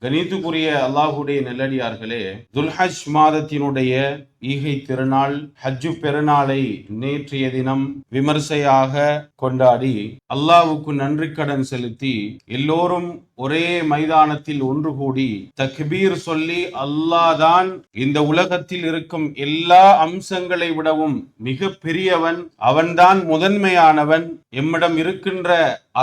கணித்துக்குரிய அல்லாஹுடைய நல்லடியார்களே, துல்ஹஜ் மாதத்தினுடைய ஈகை திருநாள் ஹஜ்ஜு பெருநாளை நேற்றைய தினம் விமர்சையாக கொண்டாடி அல்லாஹ்வுக்கு நன்றி கடன் செலுத்தி எல்லோரும் ஒரே மைதானத்தில் ஒன்று கூடி தக்பீர் சொல்லி அல்லாஹ் தான் இந்த உலகத்தில் இருக்கும் எல்லா அம்சங்களை விடவும் மிக பெரியவன், அவன்தான் முதன்மையானவன், எம்மிடம் இருக்கின்ற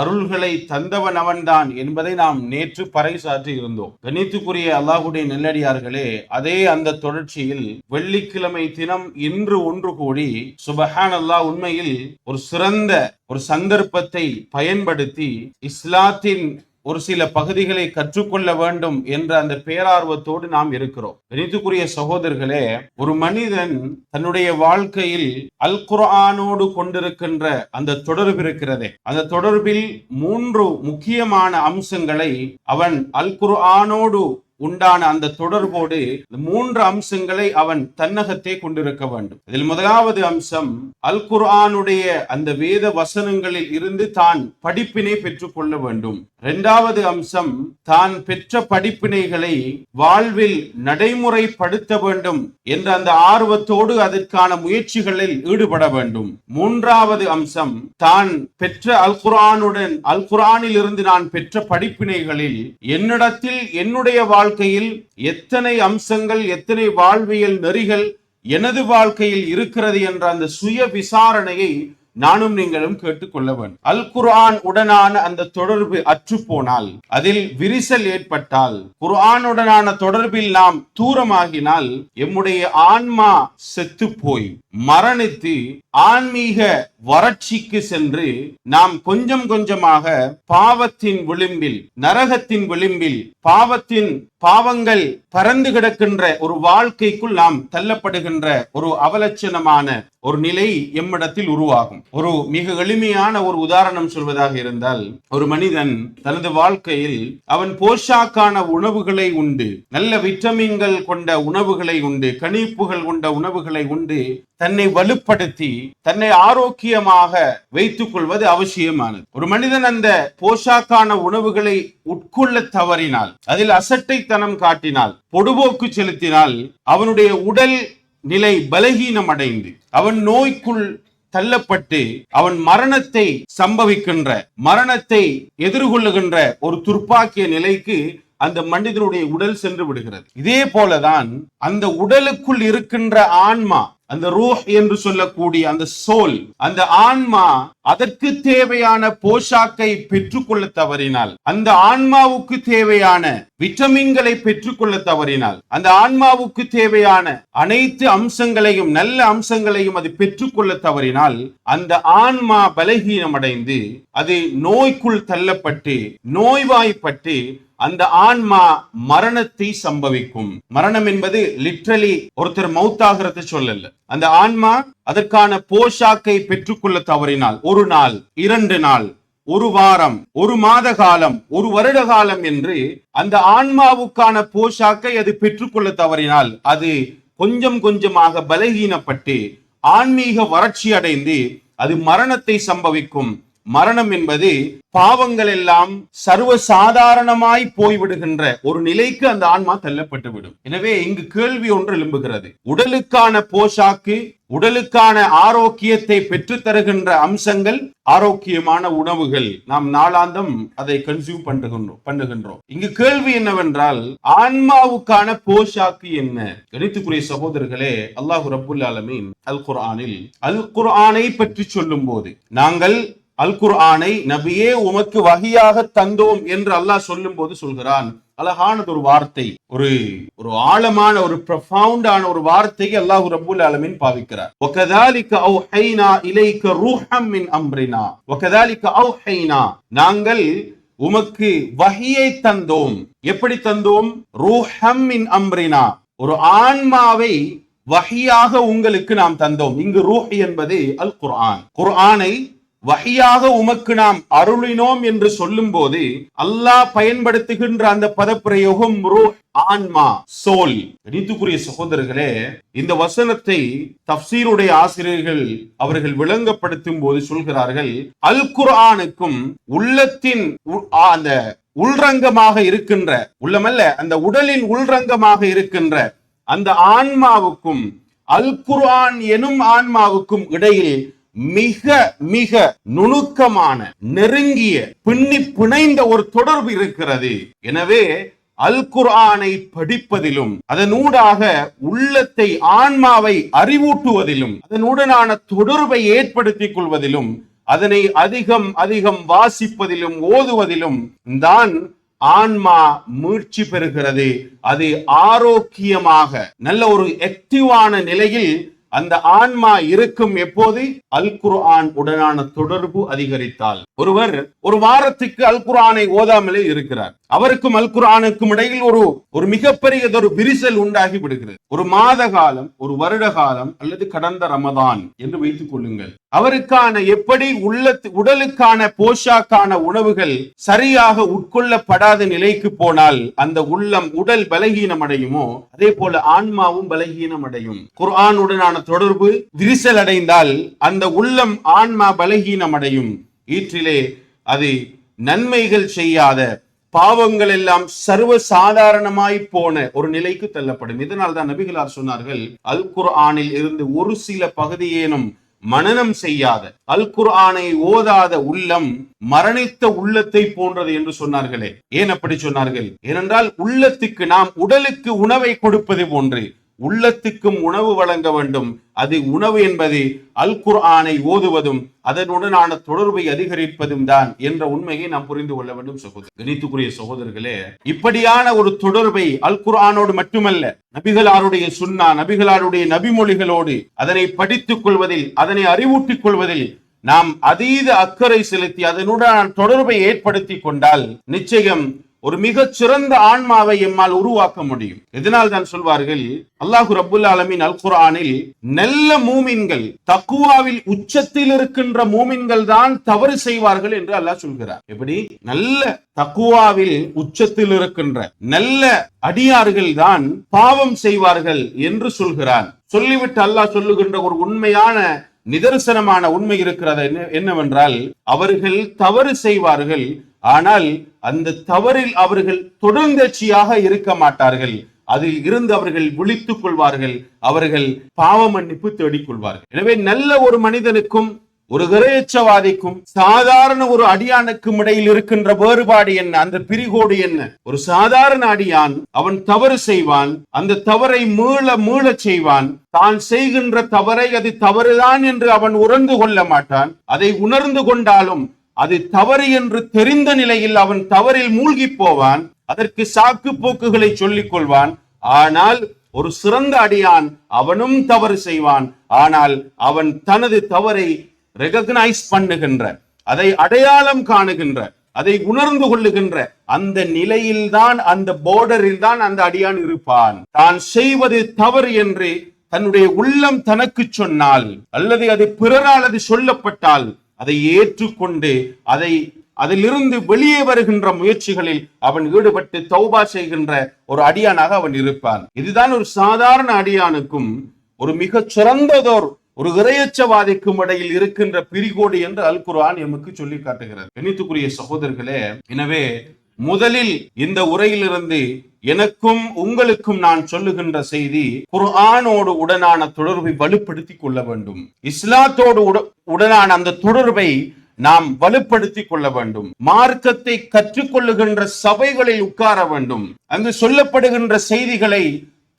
அருள்களை தந்தவன் அவன்தான் என்பதை நாம் நேற்று பறைசாற்றி இருந்தோம். கணித்துக்குரிய அல்லாஹுடைய நெல்லடியார்களே, அதே அந்த தொடர்ச்சியில் வெள்ளிக்கிழமை தினம் இன்று ஒன்று கூடி சுபஹானல்லாஹ் உண்மையில் ஒரு சிறந்த ஒரு சந்தர்ப்பத்தை பயன்படுத்தி இஸ்லாத்தின் ஒரு சில பகுதிகளை கற்றுக்கொள்ள வேண்டும் என்ற அந்த பேரார்வத்தோடு நாம் இருக்கிறோம். கணித்துக்குரிய சகோதரர்களே, ஒரு மனிதன் தன்னுடைய வாழ்க்கையில் அல் குர்ஆனோடு கொண்டிருக்கின்ற அந்த தொடர்பு இருக்கிறதே, அந்த தொடர்பில் 3 முக்கியமான அம்சங்களை அவன் அல் குர்ஆனோடு உண்டான அந்த தொடர்போடு 3 அம்சங்களை அவன் தன்னகத்தே கொண்டிருக்க வேண்டும். இதில் முதலாவது அம்சம் அல் குர்ஆனுடைய அந்த வேத வசனங்களில் இருந்து தான் படிப்பினை பெற்றுக் கொள்ள வேண்டும். 2வது அம்சம் தான் பெற்ற படிப்பினைகளை வாழ்வில் நடைமுறைப்படுத்த வேண்டும் என்ற அந்த ஆர்வத்தோடு அதற்கான முயற்சிகளில் ஈடுபட வேண்டும். 3வது அம்சம் தான் பெற்ற அல் குர்ஆனில் இருந்து நான் பெற்ற படிப்பினைகளில் என்னிடத்தில் என்னுடைய வாழ்க்கையில் எத்தனை அம்சங்கள், எத்தனை வாழ்வியல் நெறிகள் எனது வாழ்க்கையில் இருக்கிறது என்ற அந்த சுய விசாரணையை நானும் நீங்களும் கேட்டுக்கொள்ள வேண்டும். அல் குர்ஆன் உடனான அந்த தொடர்பு அற்று போனால், அதில் விரிசல் ஏற்பட்டால், குர்ஆனுடனான தொடர்பில் நாம் தூரமாகினால் எம்முடைய ஆன்மா செத்து போய் மரணித்து ஆன்மீக வறட்சிக்கு சென்று நாம் கொஞ்சம் கொஞ்சமாக பாவத்தின் விளிம்பில், நரகத்தின் விளிம்பில், பாவங்கள் பறந்து கிடக்கின்ற ஒரு வாழ்க்கைக்குள் நாம் தள்ளப்படுகின்ற ஒரு அவலட்சணமான ஒரு நிலை எம்மிடத்தில் உருவாகும். ஒரு மிக எளிமையான ஒரு உதாரணம் சொல்வதாக இருந்தால், ஒரு மனிதன் தனது வாழ்க்கையில் அவன் போஷாக்கான உணவுகளை உண்டு, நல்ல விட்டமின்கள் கொண்ட உணவுகளை உண்டு, கணிப்புகள் கொண்ட உணவுகளை உண்டு தன்னை வலுப்படுத்தி தன்னை ஆரோக்கியமாக வைத்துக் கொள்வது அவசியமானது. ஒரு மனிதன் அந்த போஷாக்கான உணவுகளை உட்கொள்ள தவறினால், அதில் அசட்டைத்தனம் காட்டினால், பொடுபோக்கு செலுத்தினால், அவனுடைய உடல் நிலை பலகீனம் அடைந்து அவன் நோய்க்குள் தள்ளப்பட்டு அவன் மரணத்தை எதிர்கொள்ளுகின்ற ஒரு துர்ப்பாக்கிய நிலைக்கு அந்த மனிதனுடைய உடல் சென்று விடுகிறது. இதே போலதான் அந்த உடலுக்குள் இருக்கின்ற ஆன்மா, அந்த ரூஹ் என்று சொல்லக்கூடிய அந்த சோல், அந்த ஆன்மா அதற்கு தேவையான போஷாக்கை பெற்றுக்கொள்ள தவறினால், அந்த ஆன்மாவுக்கு தேவையான விட்டமின்களை பெற்றுக்கொள்ள தவறினால், அந்த ஆன்மாவுக்கு தேவையான அனைத்து அம்சங்களையும், நல்ல அம்சங்களையும் அது பெற்றுக்கொள்ள தவறினால், அந்த ஆன்மா பலகீனமடைந்து அது நோய்க்குள் தள்ளப்பட்டு நோய்வாய்ப்பட்டு அந்த ஆன்மா மரணத்தை சம்பவிக்கும். மரணம் என்பது லிட்டரலி ஒருத்தர் மௌத்தாகிறது சொல்லல. அந்த ஆன்மா அதற்கான போஷாக்கை பெற்றுக்கொள்ள தவறினால், 1 நாள், 2 நாள், 1 வாரம், 1 மாத காலம், 1 வருட காலம் என்று அந்த ஆன்மாவுக்கான போஷாக்கை அது பெற்றுக்கொள்ள தவறினால், அது கொஞ்சம் கொஞ்சமாக பலகீனப்பட்டு ஆன்மீக வறட்சி அடைந்து அது மரணத்தை சம்பவிக்கும். மரணம் என்பது பாவங்கள் எல்லாம் சர்வசாதாரணமாய் போய்விடுகின்ற ஒரு நிலைக்கு அந்த ஆன்மா தள்ளப்பட்டு விடும். எனவே இங்கு கேள்வி ஒன்று எழும்புகிறது. உடலுக்கான போஷாக்கு, உடலுக்கான ஆரோக்கியத்தை பெற்று தருகின்ற அம்சங்கள், ஆரோக்கியமான உணவுகள், நாம் நாளாந்தம் அதை கன்சியூம் பண்ணுகின்றோம். இங்கு கேள்வி என்னவென்றால், ஆன்மாவுக்கான போஷாக்கு என்ன? கணித்துக்குரிய சகோதரர்களே, அல்லாஹ் ரப்புல் ஆலமீன் அல் குர்ஆனை பற்றி சொல்லும் போது, நாங்கள் அல் குர்ஆனை நபியே உமக்கு வஹியாக தந்தோம் என்று அல்லாஹ் சொல்லும் போது சொல்கிறான், அழகானது ஒரு வார்த்தை, ஒரு ஆழமான ஒரு ப்ரொஃபவுண்டான ஒரு வார்த்தையை அல்லாஹ் ரப்புல் ஆலமீன் பாவிக்கிறார். வகதாலிக அவ்ஹைனா இலைக ரூஹம் மின் அம்ரினா, வகதாலிக அவ்ஹைனா, நாங்கள் உமக்கு வஹியை தந்தோம். எப்படி தந்தோம்? ரூஹம் மின் அம்ரினா, ஒரு ஆன்மாவை வஹியாக உங்களுக்கு நாம் தந்தோம். இங்கு ரூஹ் என்பது அல் குர்ஆன். குர்ஆனை வஹியாக உமக்கு நாம் அருளினோம் என்று சொல்லும் போது அல்லாஹ் பயன்படுத்துகின்ற அந்த பதப்பிரயோகம் ரூஹ், ஆன்மா, சோல். கணித்துக்குரிய சகோதரர்களே, இந்த வசனத்தை தஃப்சீருடைய ஆசிரியர்கள் அவர்கள் விளங்கப்படுத்தும் போது சொல்கிறார்கள், அல் குர்ஆனுக்கும் உள்ளத்தின் அந்த உள்ரங்கமாக இருக்கின்ற, உள்ளமல்ல, அந்த உடலின் உள்ரங்கமாக இருக்கின்ற அந்த ஆன்மாவுக்கும் அல் குர்ஆன் எனும் ஆன்மாவுக்கும் இடையில் மிக மிக நுணுக்கமான, நெருங்கிய, பின்னி பிணைந்த ஒரு தொடர்பு இருக்கிறது. எனவே அல் குர்ஆனை படிப்பதிலும் அதனூடாக உள்ளத்தை, ஆன்மாவை அறிவூட்டுவதிலும் அதனுடனான தொடர்பை ஏற்படுத்திக் கொள்வதிலும் அதனை அதிகம் அதிகம் வாசிப்பதிலும் ஓதுவதிலும் தான் ஆன்மா மீட்சி பெறுகிறது. அது ஆரோக்கியமாக நல்ல ஒரு ஆக்டிவான நிலையில் அந்த ஆன்மா இருக்கும். எப்போது அல் குர்ஆன் உடனான தொடர்பு அதிகரித்தால். ஒருவர் ஒரு வாரத்துக்கு அல் குர்ஆனை ஓதாமலே இருக்கிறார், அவருக்கும் அல் குர்ஆனுக்கும் இடையில் ஒரு மிகப்பெரியதொரு விரிசல் உண்டாகி விடுகிறது. ஒரு மாத காலம், ஒரு வருட காலம், அல்லது கடந்த ரமதான் என்று வைத்துக் கொள்ளுங்கள். அவருக்கான எப்படி உடலுக்கான போஷாக்கான உணவுகள் சரியாக உட்கொள்ளப்படாத நிலைக்கு போனால் அந்த உடல் பலகீனம் அடையுமோ, அதே போல ஆன்மாவும் பலகீனம் அடையும். குர்ஆனுடனான தொடர்பு விரிசல் அடைந்தால் அந்த உள்ளம், ஆன்மா பலகீனம் அடையும். ஈற்றிலே அது நன்மைகள் செய்யாத, பாவங்கள் எல்லாம் சர்வ சாதாரணமாய் போன ஒரு நிலைக்கு தள்ளப்படும். இதனால் தான் நபிகளார் சொன்னார்கள், அல் குர்ஆனில் இருந்து ஒரு சில பகுதியேனும் மனனம் செய்யாத, அல் குர்ஆனை ஓதாத உள்ளம் மரணித்த உள்ளத்தை போன்றது என்று சொன்னார்களே. ஏன் அப்படி சொன்னார்கள்? ஏனென்றால் உள்ளத்துக்கு நாம் உடலுக்கு உணவை கொடுப்பது போன்று உள்ளத்துக்கும் உணவு வழங்க வேண்டும். அது உணவு என்பது அல் குர்ஆனை ஓதுவதும் அதனுடனான தொடர்பை அதிகரிப்பதும் தான் என்ற உண்மையை நாம் புரிந்து கொள்ள வேண்டும். கணித்துக்குரிய சகோதரர்களே, இப்படியான ஒரு தொடர்பை அல் குர்ஆனோடு மட்டுமல்ல, நபிகளாருடைய சுன்னா, நபிகளாருடைய நபிமொழிகளோடு அதனை படித்துக் கொள்வதில், அதனை அறிவூட்டிக் கொள்வதில் நாம் அதீத அக்கறை செலுத்தி அதனுடன் தொடர்பை ஏற்படுத்தி கொண்டால் நிச்சயம் ஒரு மிகச் சிறந்த ஆன்மாவை எம்மால் உருவாக்க முடியும். இதனால் தான் சொல்வார்கள், அல்லாஹு ரப்புல் ஆலமீன் அல் குர்ஆனில் நல்ல மூமின்கள், தக்குவாவில் உச்சத்தில் இருக்கின்ற மூமின்கள் தான் தவறு செய்வார்கள் என்று அல்லாஹ் சொல்கிறார். எப்படி? நல்ல தக்குவாவில் உச்சத்தில் இருக்கின்ற நல்ல அடியார்கள் தான் பாவம் செய்வார்கள் என்று சொல்கிறான். சொல்லிவிட்டு அல்லாஹ் சொல்லுகின்ற ஒரு உண்மையான நிதர்சனமான உண்மை இருக்கிறது. என்னவென்றால், அவர்கள் தவறு செய்வார்கள், ஆனால் அந்த தவறில் அவர்கள் தொடர்ந்தேர்ச்சியாக இருக்க மாட்டார்கள். அதில் இருந்து அவர்கள் விழித்துக் கொள்வார்கள், அவர்கள் பாவ மன்னிப்பு தேடிக் கொள்வார்கள். எனவே நல்ல ஒரு மனிதனுக்கும் ஒரு இறையச்சவாதிக்கும் சாதாரண ஒரு அடியானுக்கும் இடையில் இருக்கின்ற வேறுபாடு என்ன, அந்த பிரிகோடு என்ன? ஒரு சாதாரண அடியான் அவன் தவறு செய்வான், அந்த தவறை மீள செய்வான். தான் செய்கின்ற தவறை அது தவறுதான் என்று அவன் உணர்ந்து கொள்ள மாட்டான். அதை உணர்ந்து கொண்டாலும் அது தவறு என்று தெரிந்த நிலையில் அவன் தவறில் மூழ்கி போவான். அதற்கு சாக்கு போக்குகளை சொல்லிக் கொள்வான். ஆனால் ஒரு சிறந்த அடியான் அவனும் தவறு செய்வான், ஆனால் அவன் தனது தவறை ரெகக்னைஸ் பண்ணுகின்ற, அதை அடையாளம் காணுகின்ற, அதை உணர்ந்து கொள்ளுகின்ற அந்த நிலையில்தான், அந்த போர்டரில் தான் அந்த அடியான் இருப்பான். தான் செய்வது தவறு என்று தன்னுடைய உள்ளம் தனக்கு சொன்னால், அல்லது அது பிறரால் அது சொல்லப்பட்டால் அதை ஏற்றுக்கொண்டு அதிலிருந்து வெளியே வருகின்ற முயற்சிகளில் அவன் ஈடுபட்டு தௌபா செய்கின்ற ஒரு அடியானாக அவன் இருப்பான். இதுதான் ஒரு சாதாரண அடியானுக்கும் ஒரு மிகச் சிறந்ததோர் ஒரு இறையச்சவாதிக்கும் இடையில் இருக்கின்ற பிரிகோடு என்று அல் குர்ஆன் எமக்கு சொல்லி காட்டுகிறது. கணித்துக்குரிய சகோதரர்களே, எனவே முதலில் இந்த உரையிலிருந்து எனக்கும் உங்களுக்கும் நான் சொல்லுகின்ற செய்தி, குர்ஆனோடு உடனான தொடர்பை வலுப்படுத்திக் கொள்ள வேண்டும். இஸ்லாத்தோடு உடனான அந்த தொடர்பை நாம் வலுப்படுத்திக் கொள்ள வேண்டும். மார்க்கத்தை கற்றுக்கொள்ளுகின்ற சபைகளில் உட்கார வேண்டும். அங்கு சொல்லப்படுகின்ற செய்திகளை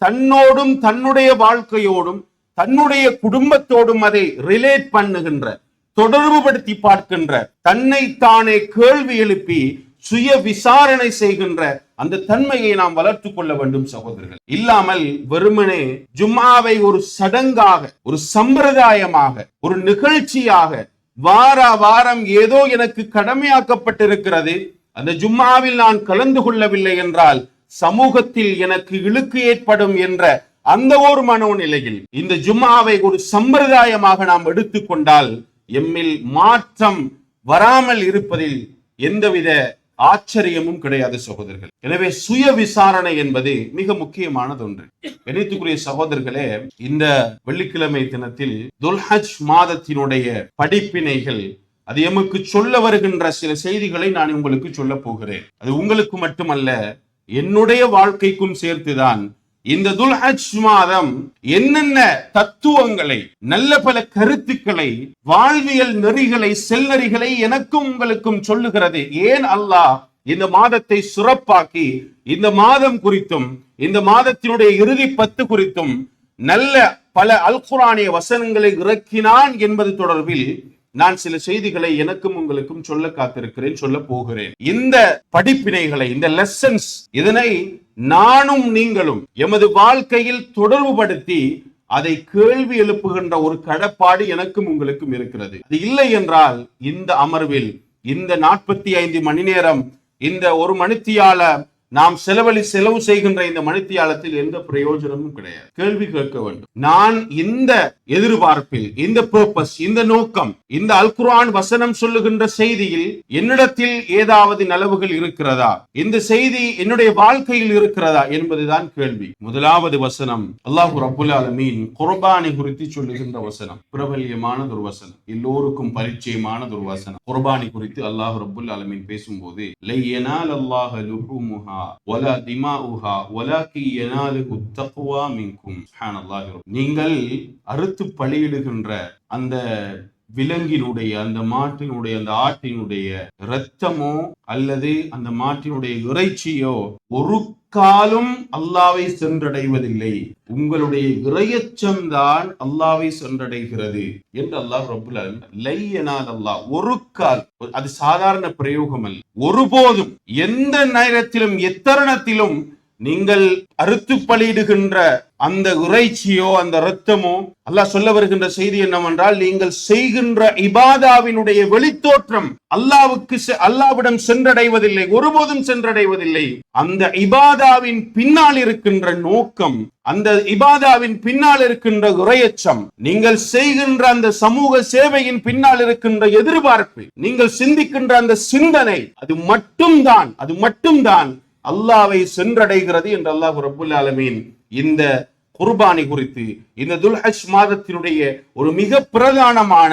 தன்னோடும் தன்னுடைய வாழ்க்கையோடும் தன்னுடைய குடும்பத்தோடும் அதை ரிலேட் பண்ணுகின்ற, தொடர்பு படுத்தி பார்க்கின்ற, தன்னை தானே கேள்வி எழுப்பி சுய விசாரணை செய்கின்ற அந்த தன்மையை நாம் வளர்த்துக் கொள்ள வேண்டும் சகோதரர்கள். இல்லாமல் வெறுமனே ஜும்ஆவை ஒரு சடங்காக, ஒரு சம்பிரதாயமாக, ஒரு நிகழ்ச்சியாக வாரம் ஏதோ எனக்கு கடமையாக்கப்பட்டிருக்கிறது, அந்த ஜும்ஆவில் நான் கலந்து கொள்ளவில்லை என்றால் சமூகத்தில் எனக்கு இழுக்கு ஏற்படும் என்ற அந்த ஒரு மனோநிலையில் இந்த ஜும்ஆவை ஒரு சம்பிரதாயமாக நாம் எடுத்துக்கொண்டால் எம்மில் மாற்றம் வராமல் இருப்பதில் எந்தவித ஆச்சரியமும் கிடையாது சகோதரர்கள். எனவே சுய விசாரணை என்பது மிக முக்கியமானது ஒன்று. கணித்துக்குரிய சகோதரர்களே, இந்த வெள்ளிக்கிழமை தினத்தில் துல்ஹஜ் மாதத்தினுடைய படிப்பினைகள், அது எமக்கு சொல்ல வருகின்ற சில செய்திகளை நான் உங்களுக்கு சொல்ல போகிறேன். அது உங்களுக்கு மட்டுமல்ல, என்னுடைய வாழ்க்கைக்கும் சேர்த்துதான். இந்த துல்ஹஜ் மாதம் என்னென்ன தத்துவங்களை, நல்ல பல கருத்துக்களை, வாழ்வியல் நெறிகளை, செல்நெறிகளை எனக்கும் உங்களுக்கும் சொல்லுகிறது. ஏன் அல்லாஹ் இந்த மாதத்தை சிறப்பாக்கி இந்த மாதம் குறித்தும் இந்த மாதத்தினுடைய இறுதி 10 குறித்தும் நல்ல பல அல் குர்ஆனிய வசனங்களை இறக்கினான் என்பது தொடர்பில் நான் சில செய்திகளை எனக்கும் உங்களுக்கும் சொல்ல காத்திருக்கிறேன், சொல்ல போகிறேன். இந்த படிப்பினைகளை, இந்த லெசன்ஸ், இதனை நானும் நீங்களும் எமது வாழ்க்கையில் தொடர்புபடுத்தி அதை கேள்வி எழுப்புகின்ற ஒரு கடப்பாடு எனக்கும் உங்களுக்கும் இருக்கிறது. அது இல்லை என்றால் இந்த அமர்வில், இந்த 45 மணி நேரம், இந்த ஒரு மணித்தியால நாம் செலவு செய்கின்ற இந்த மணித்தியாலத்தில் எந்த பிரயோஜனமும் கிடையாது. கேள்வி கேட்க வேண்டும். நான் இந்த எதிர்பார்ப்பில், இந்த பர்பஸ், இந்த நோக்கம், இந்த அல் குர்ஆன் வசனம் சொல்லுகின்ற செய்தியில் என்னிடத்தில் ஏதாவது நலவுகள் இருக்கிறதா, இந்த செய்தி என்னுடைய வாழ்க்கையில் இருக்கிறதா என்பதுதான் கேள்வி. முதலாவது வசனம் அல்லாஹ் ரப்புல் ஆலமீன் குர்பானை குறித்து சொல்லுகின்ற வசனம். பிரபல்யமான ஒரு வசனம், எல்லோருக்கும் பரிச்சயமான ஒரு வசனம். குர்பானி குறித்து அல்லாஹ் ரப்புல் ஆலமீன் பேசும்போது லை யனால் அல்லாஹ் லுஹுமுஹா வலா திமாஉஹா வலாக்கி யனாலுஹு தக்வா மின்கும். சுப்ஹானல்லாஹ். நீங்கள் அறுத்து பலியிடுகின்ற அந்த விலங்கினுடைய, அந்த மாட்டினுடைய, அந்த ஆட்டினுடைய இரத்தமோ அல்லது அந்த மாட்டினுடைய இறைச்சியோ ஒரு காலும் அல்லாவை சென்றடைவதில்லை. உங்களுடைய இறையச்சம் தான் அல்லாவை சென்றடைகிறது என்று அல்லாஹ் ரப்புல் ஆலமீன். லை யனால் அல்லாஹ், ஒரு கால், அது சாதாரண பிரயோகம் அல்ல. ஒருபோதும், எந்த நேரத்திலும், எத்தருணத்திலும் நீங்கள் அறுத்து பலியிடுகின்ற அந்த இறைச்சியோ அந்த இரத்தமோ, அல்லாஹ் சொல்ல வருகின்ற செய்தி என்னவென்றால், நீங்கள் செய்கின்ற இபாதாவினுடைய வெளித்தோற்றம் அல்லாஹ்விடம் சென்றடைவதில்லை, ஒருபோதும் சென்றடைவதில்லை. அந்த இபாதாவின் பின்னால் இருக்கின்ற நோக்கம், அந்த இபாதாவின் பின்னால் இருக்கின்ற இறையச்சம், நீங்கள் செய்கின்ற அந்த சமூக சேவையின் பின்னால் இருக்கின்ற எதிர்பார்ப்பு, நீங்கள் சிந்திக்கின்ற அந்த சிந்தனை, அது மட்டும்தான் அல்லாஹ்வை சென்றடைகிறது என்று அல்லாஹ் ரப்புல் ஆலமீன் இந்த குர்பானி குறித்து, இந்த துல்ஹஜ் மாதத்தினுடைய ஒரு மிக பிரதானமான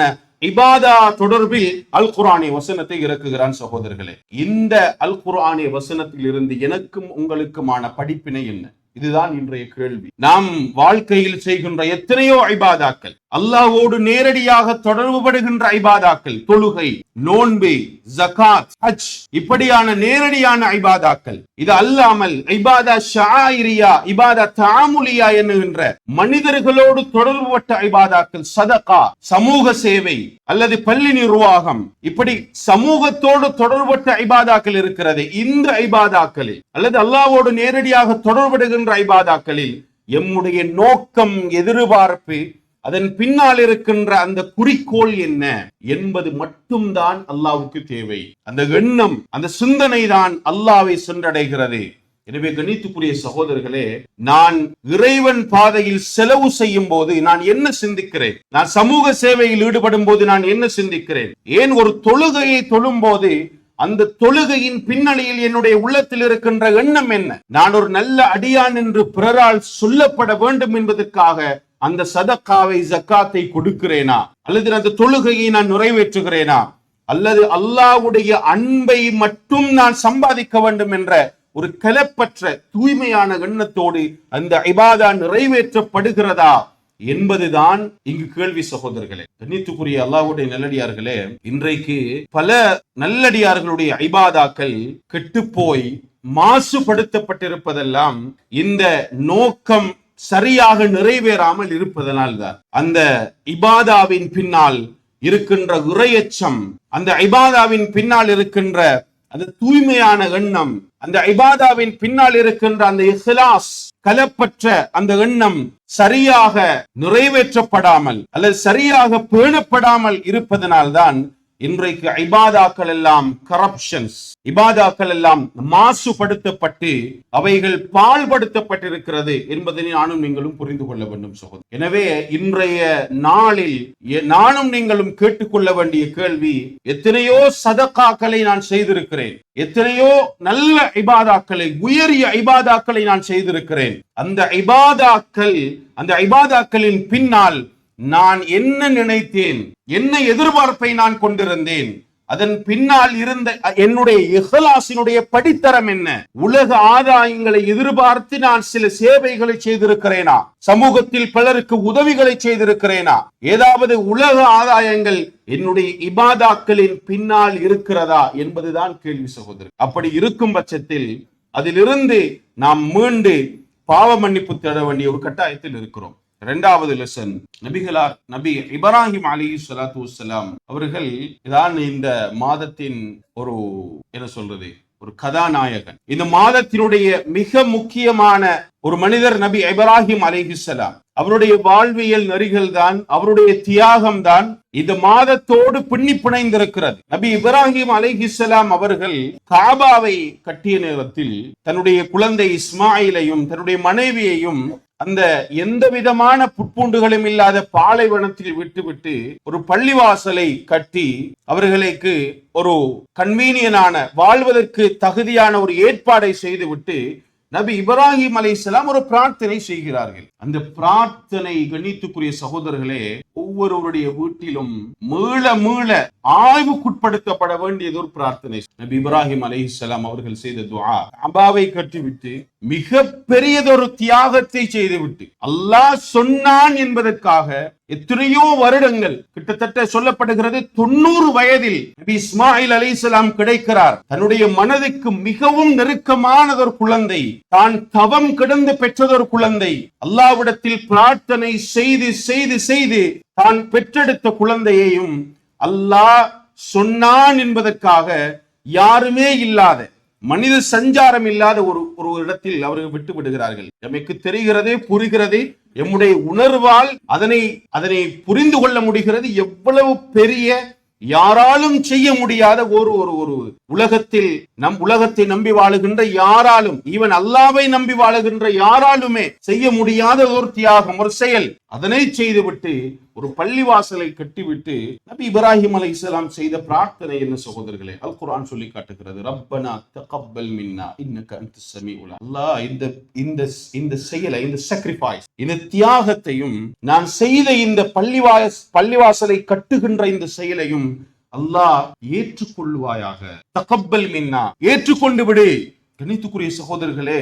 இபாதா தொடர்பில் அல் குர்ஆனிய வசனத்தை இறக்குகிறான். சகோதரர்களே, இந்த அல் குர்ஆனிய வசனத்தில் இருந்து எனக்கும் உங்களுக்குமான படிப்பினை என்ன? இதுதான் இன்றைய கேள்வி. நாம் வாழ்க்கையில் செய்கின்ற எத்தனையோ இபாதாக்கள், அல்லாஹ்வோடு நேரடியாக தொடர்புபடுகின்ற இபாதாக்கள், தொழுகை, நோன்பு, ஜகாத், ஹஜ், இப்படியான நேரடியான இபாதாக்கள். இது அல்லாமல் இபாதா ஷாயிரியா, இபாதா தஆமுலியா என்கின்ற மனிதர்களோடு தொடர்புபட்ட இபாதாக்கள், சதகா, சமூக சேவை அல்லது பள்ளி நிர்வாகம், இப்படி சமூகத்தோடு தொடர்புபட்ட இபாதாக்கள் இருக்கிறது. இந்த இபாதாக்களில் அல்லது அல்லாஹ்வோடு நேரடியாக தொடர்புபடுகின்ற இபாதாக்களில் எம்முடைய நோக்கம், எதிர்பார்ப்பு, அதன் பின்னால் இருக்கின்ற அந்த குறிக்கோள் என்ன என்பது மட்டும்தான் அல்லாஹ்வுக்கு தேவை. அந்த எண்ணம், அந்த சிந்தனை தான் அல்லாஹ்வை சென்றடைகிறது. எனவே கணித்துக்குரிய சகோதரர்களே, நான் இறைவன் பாதையில் செலவு செய்யும் போது நான் என்ன சிந்திக்கிறேன்? நான் சமூக சேவையில் ஈடுபடும் போது நான் என்ன சிந்திக்கிறேன்? ஏன் ஒரு தொழுகையை தொழும் போது அந்த தொழுகையின் பின்னணியில் என்னுடைய உள்ளத்தில் இருக்கின்ற எண்ணம் என்ன? நான் ஒரு நல்ல அடியான் என்று பிறரால் சொல்லப்பட வேண்டும் என்பதற்காக அந்த சதக்காவை, ஜக்காத்தை கொடுக்கிறேனா? அல்லது அந்த தொழுகையை நான் நிறைவேற்றுகிறேனா? அல்லது அல்லாஹ்வுடைய அன்பை மட்டும் நான் சம்பாதிக்க வேண்டும் என்ற ஒரு கலப்பற்ற தூய்மையான எண்ணத்தோடு அந்த இபாதா நிறைவேற்றப்படுகிறதா என்பதுதான் இங்கு கேள்வி. சகோதரர்களே, கண்ணியத்துக்குரிய அல்லாஹ்வுடைய நல்லடியார்களே, இன்றைக்கு பல நல்லடியார்களுடைய இபாதாக்கள் கெட்டுப்போய் மாசுபடுத்தப்பட்டிருப்பதெல்லாம் இந்த நோக்கம் சரியாக நிறைவேறாமல் இருப்பதனால் தான். அந்த இபாதாவின் பின்னால் இருக்கின்ற இறையச்சம், அந்த இபாதாவின் பின்னால் இருக்கின்ற அந்த தூய்மையான எண்ணம், அந்த இபாதாவின் பின்னால் இருக்கின்ற அந்த இஹ்லாஸ், கலப்பற்ற அந்த எண்ணம் சரியாக நிறைவேற்றப்படாமல் அல்லது சரியாக பேணப்படாமல் இருப்பதனால்தான் இன்றைக்கு இபாதாக்கள் எல்லாம் கரப்ஷன்ஸ், இபாதாக்கள் எல்லாம் மாசுபடுத்தப்பட்டு அவைகள் பாழ்படுத்தப்பட்டிருக்கிறது என்பதை நானும் நீங்களும் புரிந்து கொள்ள வேண்டும் சகோதரர். எனவே இன்றைய நாளில் நானும் நீங்களும் கேட்டுக்கொள்ள வேண்டிய கேள்வி, எத்தனையோ சதகாக்களை நான் செய்திருக்கிறேன், எத்தனையோ நல்ல இபாதாக்களை, உயரிய இபாதாக்களை நான் செய்திருக்கிறேன். அந்த இபாதாக்களின் பின்னால் நான் என்ன நினைத்தேன், என்ன எதிர்பார்ப்பை நான் கொண்டிருந்தேன், அதன் பின்னால் இருந்த என்னுடைய இஹ்லாஸினுடைய படித்தரம் என்ன, உலக ஆதாயங்களை எதிர்பார்த்து நான் சில சேவைகளை செய்திருக்கிறேனா, சமூகத்தில் பலருக்கு உதவிகளை செய்திருக்கிறேனா, ஏதாவது உலக ஆதாயங்கள் என்னுடைய இபாதாக்களின் பின்னால் இருக்கிறதா என்பதுதான் கேள்வி சகோதரர். அப்படி இருக்கும் பட்சத்தில் அதிலிருந்து நாம் மீண்டு பாவ மன்னிப்பு தேட வேண்டிய ஒரு கட்டாயத்தில் இருக்கிறோம். இரண்டாவது லெசன், நபி இப்ராஹிம் அலைஹிஸ்ஸலாத்து வஸ்ஸலாம் அவர்கள் தான் இந்த மாதத்தின் ஒரு என்ன சொல்றது ஒரு கதாநாயகன். இந்த மாதத்தினுடைய மிக முக்கியமான ஒரு மனிதர் நபி இப்ராஹிம் அலைஹிஸ்ஸலாம். அவருடைய வாழ்வியல் நெறிகள் தான், அவருடைய தியாகம் தான் இந்த மாதத்தோடு பின்னி பிணைந்திருக்கிறது. நபி இப்ராஹிம் அலைஹிஸ்ஸலாம் அவர்கள் காபாவை கட்டிய நேரத்தில் தன்னுடைய குழந்தை இஸ்மாயிலையும் தன்னுடைய மனைவியையும் அந்த எந்த விதமான புட்பூண்டுகளும் இல்லாத பாலைவனத்தில் விட்டுவிட்டு ஒரு பள்ளிவாசலை கட்டி அவர்களுக்கு ஒரு கன்வீனியனான வாழ்வதற்கு தகுதியான ஒரு ஏற்பாடை செய்துவிட்டு நபி இப்ராஹிம் அலைஹிஸ்ஸலாம் ஒரு பிரார்த்தனை செய்கிறார்கள். அந்த பிரார்த்தனை கண்ணியத்துக்குரிய சகோதரர்களே, ஒவ்வொருவருடைய வீட்டிலும் மீள மீள ஆய்வுக்குட்படுத்தப்பட வேண்டியது ஒரு பிரார்த்தனை. நபி இப்ராஹிம் அலைஹிஸ்ஸலாம் அவர்கள் செய்த துஆ, காபாவை கட்டிவிட்டு மிக பெரியதொரு தியாகத்தை செய்துவிட்டு அல்லாஹ் சொன்னான் என்பதற்காக எத்தனையோ வருடங்கள், கிட்டத்தட்ட சொல்லப்படுகிறது 90 வயதில் நபி இஸ்மாயில் அலைஹிஸ்ஸலாம் கிடைக்கிறார். தன்னுடைய மனதுக்கு மிகவும் நெருக்கமானதொரு குழந்தை, தான் தவம் கிடந்து பெற்றதொரு குழந்தை, அல்லாஹ்விடத்தில் பிரார்த்தனை செய்து செய்து செய்து தான் பெற்றெடுத்த குழந்தையையும் அல்லாஹ் சொன்னான் என்பதற்காக யாருமே இல்லாத, மனித சஞ்சாரம் இல்லாத ஒரு இடத்தில் அவர்கள் விட்டு விடுகிறார்கள். நமக்கு தெரிகிறது, புரிகிறது, எம்முடைய உணர்வால் அதனை புரிந்து கொள்ள முடிகிறது. எவ்வளவு பெரிய, யாராலும் செய்ய முடியாத ஒரு உலகத்தில் உலகத்தை நம்பி வாழுகின்ற யாராலும், ஈவன் அல்லாஹ்வை நம்பி வாழுகின்ற யாராலுமே செய்ய முடியாத ஒரு தியாகம், ஒரு செயல். அதனை செய்துவிட்டு ஒரு பள்ளிவாசலை கட்டிவிட்டு நபி இப்ராஹிம் அலைஹிஸ்ஸலாம் செய்த பிரார்த்தனை என்ன சகோதரர்களே? அல் குர்ஆன் சொல்லி காட்டுகிறது, ரப்பனா தகப்பல் மின்னா இன்னக அன்தஸ் ஸமீஉல் அலீம். அல்லாஹ் இந்த செயலை, இந்த sacrifice, இந்த தியாகத்தையும் நான் செய்த இந்த பள்ளிவாசலை கட்டுகின்ற இந்த செயலையும் அல்லாஹ் ஏற்றுக்கொள்வாயாக. தகப்பல் மின்னா, ஏற்றுக்கொண்டு விடு. கணித்துக்குரிய சகோதரர்களே,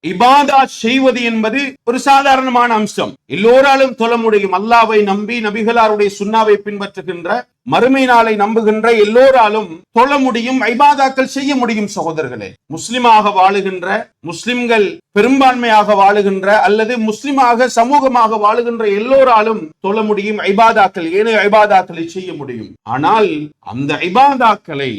இபாதத் செய்வது என்பது ஒரு சாதாரணமான அம்சம். எல்லோராலும் தொழ முடியும். அல்லாஹ்வை நம்பி நபிகளாருடைய சுன்னாவை பின்பற்றுகின்ற, மறுமை நாளை நம்புகின்ற எல்லோராலும் தொழ முடியும், இபாதாக்கள் செய்ய முடியும். சகோதரர்களே, முஸ்லிமாக வாழுகின்ற, முஸ்லிம்கள் பெரும்பான்மையாக வாழுகின்ற அல்லது முஸ்லிமாக சமூகமாக வாழுகின்ற எல்லோராலும் தொழ முடியும், இபாதாக்கள், ஏனைய இபாதாக்களை செய்ய முடியும். ஆனால் அந்த இபாதாக்களை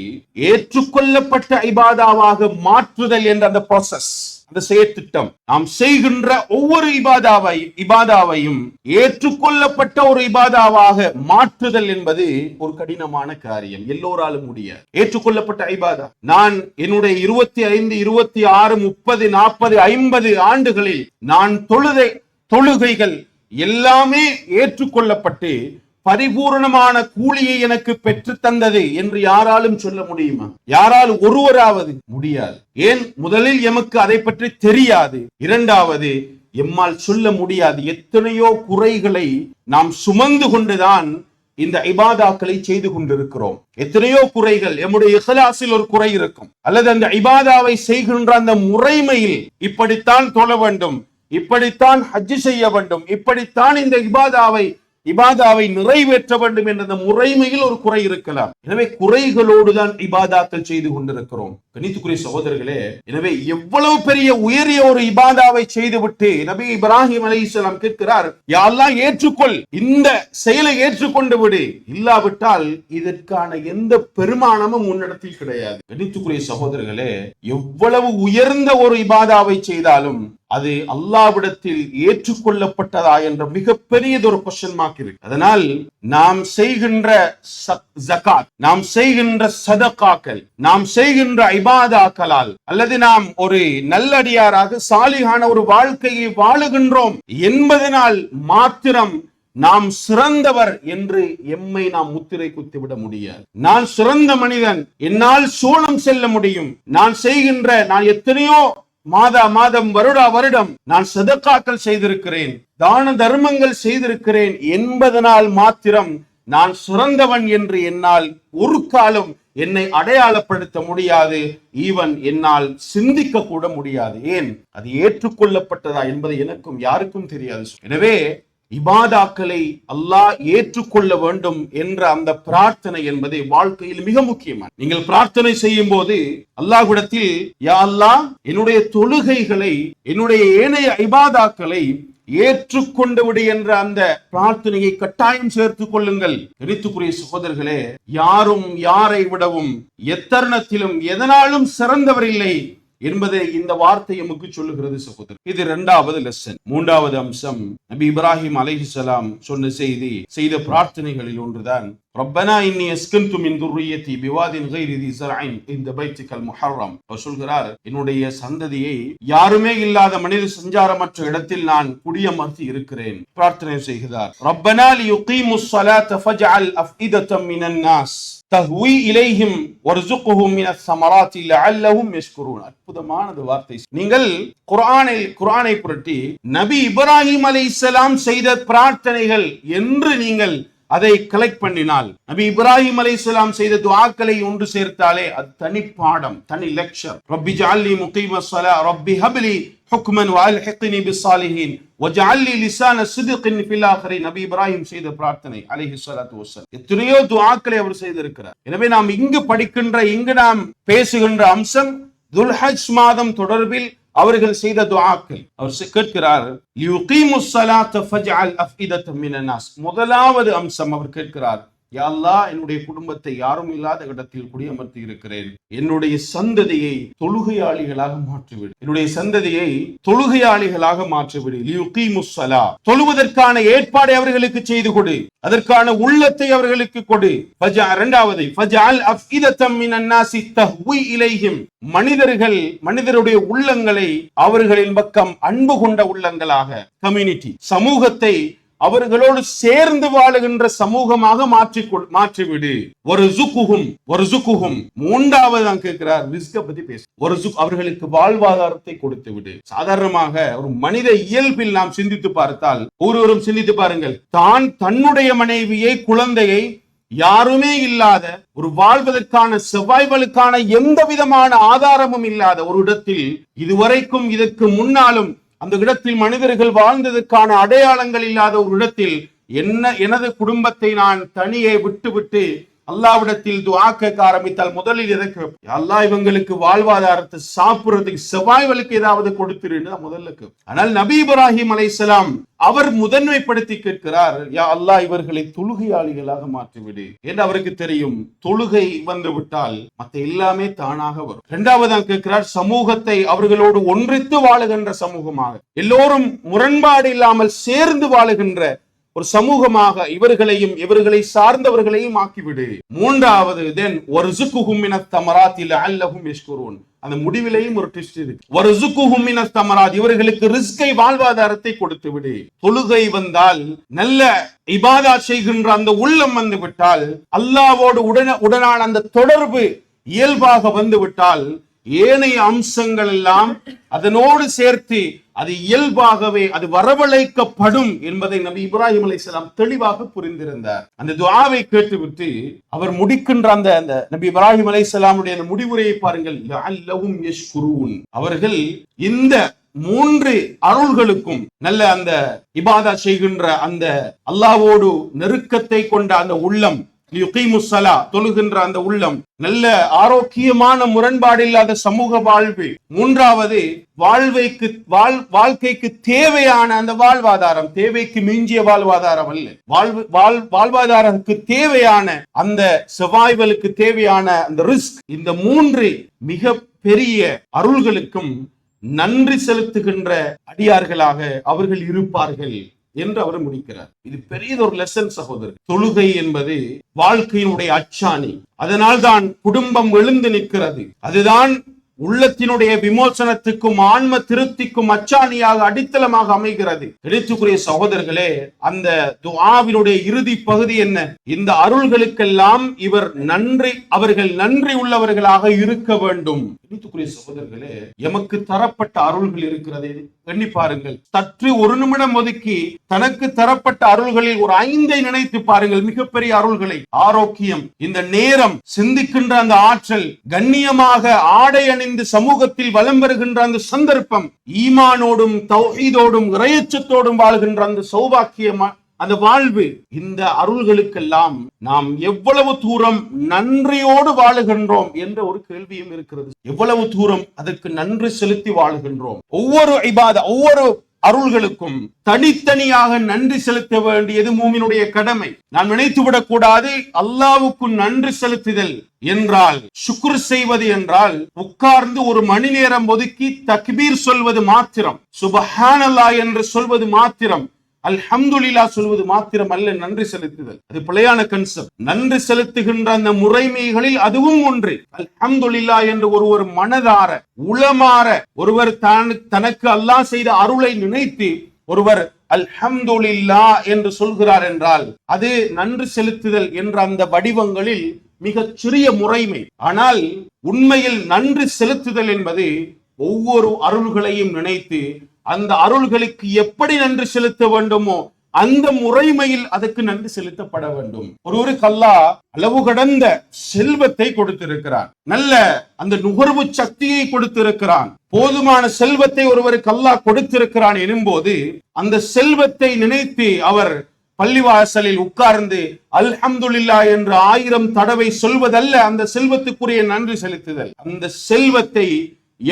ஏற்றுக்கொள்ளப்பட்ட இபாதாவாக மாற்றுதல் என்ற அந்த ப்ராசஸ், அந்த செயற்திட்டம், நாம் செய்கின்ற ஒவ்வொரு இபாதாவையும் ஏற்றுக்கொள்ளப்பட்ட ஒரு இபாதாவாக மாற்றுதல் என்பது ஒரு கடினமான காரியம். எல்லோராலும் முடியாது. ஏற்றுக்கொள்ளப்பட்ட இபாதா, நான் என்னுடைய 25, 26, 30, 40, 50 ஆண்டுகளில் நான் தொழுகைகள் எல்லாமே ஏற்றுக்கொள்ளப்பட்டு பரிபூர்ணமான கூலியை எனக்கு பெற்று தந்தது என்று யாராலும் சொல்ல முடியுமா? யாரால் ஒருவராவது? முடியாது. ஏன்? முதலில் எமக்கு அதை பற்றி தெரியாது. இரண்டாவது, எம்மால் சொல்ல முடியாது. எத்தனையோ குறைகளை நாம் சுமந்து கொண்டுதான் இந்த இபாதாக்களை செய்து கொண்டிருக்கிறோம். எத்தனையோ குறைகள், எம்முடைய இஹ்லாஸில் ஒரு குறை இருக்கும், அல்லது அந்த இபாதாவை செய்கின்ற அந்த முறைமையில் இப்படித்தான் தொழ வேண்டும், இப்படித்தான் ஹஜ் செய்ய வேண்டும், இப்படித்தான் இந்த இபாதாவை நிறைவேற்ற வேண்டும் என்ற முறைமையில் ஒரு குறை இருக்கலாம். எனவே குறைகளோடு தான் இபாதாக்கள் செய்து கொண்டிருக்கிறோம். கணித்துக்குரிய சகோதரர்களே, எனவே எவ்வளவு பெரிய உயரிய ஒரு இபாதாவை செய்துவிட்டு நபி இப்ராஹிம் அலைஹிஸ்ஸலாம் கேட்கிறார், யா அல்லாஹ் ஏற்றுக்கொள், இந்த செயலை ஏற்றுக்கொண்டு விடு, இல்லாவிட்டால் இதற்கான எந்த பெருமானமும் முன்னிடத்தில் கிடையாது. கணித்துக்குரிய சகோதரர்களே, எவ்வளவு உயர்ந்த ஒரு இபாதாவை செய்தாலும் அது அல்லாஹ்விடத்தில் ஏற்றுக்கொள்ளப்பட்டதா என்ற மிகப்பெரியதொரு கொஸ்டின் மார்க் இருக்கு. அதனால் நாம் செய்கின்ற ஜகாத், நாம் செய்கின்ற சதகாக்கள், நாம் செய்கின்ற இபாதாக்களால், அல்லது நாம் ஒரு நல்லடியாராக சாலிகான ஒரு வாழ்க்கையை வாழுகின்றோம் என்பதனால் மாத்திரம் நாம் சிறந்தவர் என்று எம்மை நாம் முத்திரை குத்திவிட முடியாது. நான் சிறந்த மனிதன், என்னால் சோழம் செல்ல முடியும், நான் எத்தனையோ மாதம் வருடம் நான் சதகாக்கள் செய்திருக்கிறேன், தான தர்மங்கள் செய்திருக்கிறேன் என்பதனால் மாத்திரம் நான் சிறந்தவன் என்று என்னால் ஒரு காலம் என்னை அடையாளப்படுத்த முடியாது. ஈவன் என்னால் சிந்திக்க கூட முடியாது. ஏன்? அது ஏற்றுக்கொள்ளப்பட்டதா என்பதை எனக்கும் யாருக்கும் தெரியாது. எனவே இபாதாக்களை அல்லாஹ் ஏற்றுக்கொள்ள வேண்டும் என்ற அந்த பிரார்த்தனை என்பதை வாழ்க்கையில் மிக முக்கியமான. நீங்கள் பிரார்த்தனை செய்யும் போது அல்லாஹ்விடத்தில், யா அல்லாஹ், என்னுடைய தொழுகைகளை, என்னுடைய ஏனைய இபாதாக்களை ஏற்றுக்கொண்டு விடு என்ற அந்த பிரார்த்தனையை கட்டாயம் சேர்த்துக் கொள்ளுங்கள். கணித்துக்குரிய சகோதரர்களே, யாரும் யாரை விடவும் எத்தருணத்திலும் எதனாலும் சிறந்தவர் இல்லை என்பதை இந்த வார்த்தை நமக்கு சொல்லுகிறது சகோதரர். இது இரண்டாவது லெசன். மூன்றாவது அம்சம், நபி இப்ராஹிம் அலைஹிஸ்ஸலாம் சொன்ன செய்த பிரார்த்தனைகளில் ஒன்றுதான், ரப்பனா இன்னி அஸ்கன்து மின் துர்ரியதி பிவாதின் கைரி தி ஸர்இன் இந்த பைத்திகல் முஹர்ரம். அவர் சொல்கிறார், என்னுடைய சந்ததியை யாருமே இல்லாத மனித சஞ்சாரமற்ற இடத்தில் நான் குடியமர்த்தி இருக்கிறேன். பிரார்த்தனை செய்கிறார், ரப்பனா லியுகீமுஸ் ஸலாத ஃபஜ்அல் அஃஇதத்தம் மினன் நாஸ் தஹ்வி இலைஹிம் வர்ஸுக்ஹும் மினஸ் ஸமராத்தி லஅல்லஹும் யஷ்குரூன். அற்புதமானது வார்த்தை. நீங்கள் குர்ஆனை புரட்டி நபி இப்ராஹிம் அலைஹிஸ்ஸலாம் செய்த பிரார்த்தனைகள் என்று நீங்கள் அதை கலெக்ட் பண்ணினால், நபி இப்ராஹிம் அலைஹிஸ்ஸலாம் செய்த துஆக்களை ஒன்று சேர்த்தாலே அது தனி பாடம், தனி லெக்சர். ரப்பி ஜஅல்னி முகீமஸ் ஸலா ரப்பி ஹப்லி ஹுக்மன் வஅல்ஹிக்னி பிஸ்ஸாலிஹீன் வஜஅல்னி லிஸான ஸித்கின் ஃபில் ஆখিরিன். நபி இப்ராஹிம் செய்த பிரார்த்தனை அலைஹிஸ்ஸலாத்து வஸ்ஸலாம். எத்தனையோ துஆக்களை அவர் செய்திருக்கிறார். எனவே நாம் இங்கு நாம் பேசுகின்ற அம்சம் துல்ஹஜ் மாதம் தொடர்பில் அவர்கள் செய்த துஆக்கள். அவர் கேட்கிறார், லியுகீமுஸ் ஸலாத ஃபஜ்அல் அஃஇதத்தம் மினன் நாஸ். முதலாவது அம்சம் அவர் கேட்கிறார், யா அல்லாஹ், என்னுடைய குடும்பத்தை யாரும் இல்லாத இடத்தில் குடியமர்த்தி இருக்கிறேன், என்னுடைய சந்ததியை தொழுகையாளிகளாக மாற்றிவிடு, என்னுடைய சந்ததியை தொழுகையாளிகளாக மாற்றிவிடு. லியுகீமுஸ் ஸலா, தொழுவதற்கான ஏற்பாடை அவர்களுக்கு செய்து கொடு, அதற்கான உள்ளத்தை அவர்களுக்கு கொடு. இரண்டாவது, ஃபஜ்அல் அஃஇதத்தம் மினன் நாஸி தஹ்வி இலைஹிம், மனிதருடைய உள்ளங்களை அவர்களின் பக்கம் அன்பு கொண்ட உள்ளங்களாக, கம்யூனிட்டி, சமூகத்தை அவர்களோடு சேர்ந்து வாழுகின்ற சமூகமாக மாற்றிவிடு. வர்ஸுக்ஹும், மூன்றாவது தான் கேட்கிறார், ரிஸ்க பத்தி பேச. அவர்களுக்கு வாழ்வாதாரத்தை கொடுத்து விடு. சாதாரணமாக ஒரு மனித இயல்பில் நாம் சிந்தித்து பார்த்தால், ஒருவரும் சிந்தித்து பாருங்கள், தன்னுடைய மனைவியை, குழந்தையை யாருமே இல்லாத ஒரு வாழ்வதற்கான சர்வைவலுக்கான எந்த விதமான ஆதாரமும் இல்லாத ஒரு இடத்தில், இதுவரைக்கும் இதற்கு முன்னாலும் அந்த இடத்தில் மனிதர்கள் வாழ்ந்ததற்கான அடையாளங்கள் இல்லாத ஒரு இடத்தில் எனது குடும்பத்தை நான் தனியே விட்டு அல்லாஹ்விடத்தில் துஆ கேட்க ஆரம்பித்தால், முதலில் எதற்கு? அல்லாஹ் இவங்களுக்கு வாழ்வாதாரத்தை, சாப்பிடுறதுக்கு, சர்வைவலுக்கு ஏதாவது கொடுத்துருன்னு முதல்ல. ஆனால் நபி இப்ராஹிம் அலைஹிஸ்ஸலாம் அவர் முதன்மைப்படுத்தி கேட்கிறார், யா அல்லாஹ், இவர்களை தொழுகையாளிகளாக மாற்றிவிடு என்று அவருக்கு தெரியும். தொழுகை வந்து விட்டால் மற்ற எல்லாமே தானாக வரும். இரண்டாவதாக கேட்கிறார், சமூகத்தை அவர்களோடு ஒன்றித்து வாழுகின்ற சமூகமாக, எல்லோரும் முரண்பாடு இல்லாமல் சேர்ந்து வாழுகின்ற ஒரு சமூகமாக இவர்களையும் இவர்களை சார்ந்தவர்களையும் ஆக்கிவிடு. மூன்றாவது, தென் வர்ஸுக்ஹும் மினஸ் ஸமராத்தி லஅல்லஹும் யஷ்குரூன். அந்த முடிவிலேயும் ஒரு ட்விஸ்ட் இருக்கு. வர்ஸுக்ஹும் மினஸ் ஸமராத், இவர்களுக்கு ரிஸ்கை, வாழ்வாதாரத்தை கொடுத்து விடு. தொழுகை வந்தால், நல்ல இபாதத் செய்கின்ற அந்த உள்ளம் வந்து விட்டால், அல்லாஹ்வோடு உடனான அந்த தொடர்பு இயல்பாக வந்து விட்டால், ஏனைய அம்சங்கள் எல்லாம் அதனோடு சேர்த்து அது இயல்பாகவே அது வரவழைக்கப்படும் என்பதை நபி இப்ராஹிம் அலைஹிஸ்ஸலாம் தெளிவாக புரிந்திருந்தார். அந்த துஆவை கேட்டுவிட்டு அவர் முடிக்கின்ற அந்த நபி இப்ராஹிம் அலைஹிஸ்ஸலாமுடைய அந்த முடிவுரையை பாருங்கள், லஅல்லஹும் யஷ்குரூன். அவர்கள் இந்த மூன்று அருள்களுக்கும், நல்ல அந்த இபாதத் செய்கின்ற அந்த அல்லாஹ்வோடு நெருக்கத்தை கொண்ட அந்த உள்ளம், தொழுகின்ற அந்த உள்ளம், நல்ல ஆரோக்கியமான முரண்பாடு இல்லாத சமூக வாழ்வு, மூன்றாவது வாழ்க்கைக்கு தேவையான அந்த வாழ்வாதாரம், தேவைக்கு மிஞ்சிய வாழ்வாதாரம் அல்ல, வாழ்வாதாரத்துக்கு தேவையான அந்த சர்வைவலுக்கு தேவையான அந்த ரிஸ்க், இந்த மூன்று மிக பெரிய அருள்களுக்கும் நன்றி செலுத்துகின்ற அடியார்களாக அவர்கள் இருப்பார்கள் என்று அவர் முடிக்கிறார். இது பெரியதொரு லெசன் சகோதரர். தொழுகை என்பது வாழ்க்கையினுடைய அச்சாணி. அதனால் தான் குடும்பம் எழுந்து நிற்கிறது. அதுதான் உள்ளத்தினுடைய விமோசனத்துக்கும் ஆன்ம திருப்திக்கும் அச்சாணியாக, அடித்தளமாக அமைகிறது. கிடைத்துக்குரிய சகோதரர்களே, அந்த துஆவினுடைய இறுதி பகுதி என்ன? இந்த அருள்களுக்கெல்லாம் அவர்கள் நன்றி உள்ளவர்களாக இருக்க வேண்டும். சகோதரர்களே, எமக்கு தரப்பட்ட அருள்கள் இருக்கிறது, எண்ணி பாருங்கள். சற்று ஒரு நிமிடம் ஒதுக்கி தனக்கு தரப்பட்ட அருள்களில் ஒரு 5ஐ நினைத்து பாருங்கள். மிகப்பெரிய அருள்களை, ஆரோக்கியம், இந்த நேரம், சிந்திக்கின்ற அந்த ஆற்றல், கண்ணியமாக ஆடை அணிந்து சமூகத்தில் வலம் வருகின்ற அந்த சந்தர்ப்பம், ஈமானோடும் தௌஹீதோடும் இறையச்சத்தோடும் வாழ்கின்ற அந்த சௌபாக்கியமா அந்த வாழ்வு, இந்த அருள்களுக்கெல்லாம் நாம் எவ்வளவு தூரம் நன்றியோடு வாழுகின்றோம் என்ற ஒரு கேள்வியும் இருக்கிறது. எவ்வளவு தூரம் அதற்கு நன்றி செலுத்தி வாழுகின்றோம்? ஒவ்வொரு இபாதத், ஒவ்வொரு அருள்களுக்கும் தனித்தனியாக நன்றி செலுத்த வேண்டியது மூமினுடைய கடமை. நான் நினைத்துவிடக் கூடாது, அல்லாஹ்வுக்கு நன்றி செலுத்துதல் என்றால், சுக்ர் செய்வது என்றால் உட்கார்ந்து ஒரு மணி நேரம் ஒதுக்கி தக்பீர் சொல்வது மாத்திரம், சுப்ஹானல்லாஹ் என்று சொல்வது மாத்திரம், அல்ஹம்துலில்லாஹ் சொல்வது மாத்திரம் அல்ல நன்றி செலுத்துதல். அது பிழையான கன்செப்ட். நன்றி செலுத்துகின்ற அந்த முறைமைகளில் அதுவும் ஒன்று. அல்ஹம்துலில்லாஹ் என்று ஒருவர் மனதார, உளமாற ஒருவர் தனக்கு அல்லாஹ் செய்த அருளை நினைத்து ஒருவர் அல்ஹம்துலில்லாஹ் என்று சொல்கிறார் என்றால் அது நன்றி செலுத்துதல் என்ற அந்த வடிவங்களில் மிகச் சிறிய முறைமை. ஆனால் உண்மையில் நன்றி செலுத்துதல் என்பது ஒவ்வொரு அருள்களையும் நினைத்து அந்த அருள்களுக்கு எப்படி நன்றி செலுத்த வேண்டுமோ அந்த முறைமையில் அதுக்கு நன்றி செலுத்தப்பட வேண்டும். ஒருவருக்கு அல்லாஹ் அளவு கடந்த செல்வத்தை கொடுத்திருக்கிறான், நல்ல அந்த நுகர்வு சக்தியை கொடுத்திருக்கிறான், போதுமான செல்வத்தை ஒருவருக்கு அல்லாஹ் கொடுத்திருக்கிறான் எனும்போது அந்த செல்வத்தை நினைத்து அவர் பள்ளிவாசலில் உட்கார்ந்து அல்ஹம்துலில்லாஹ் என்று 1000 தடவை சொல்வதல்ல அந்த செல்வத்துக்குரிய நன்றி செலுத்துதல். அந்த செல்வத்தை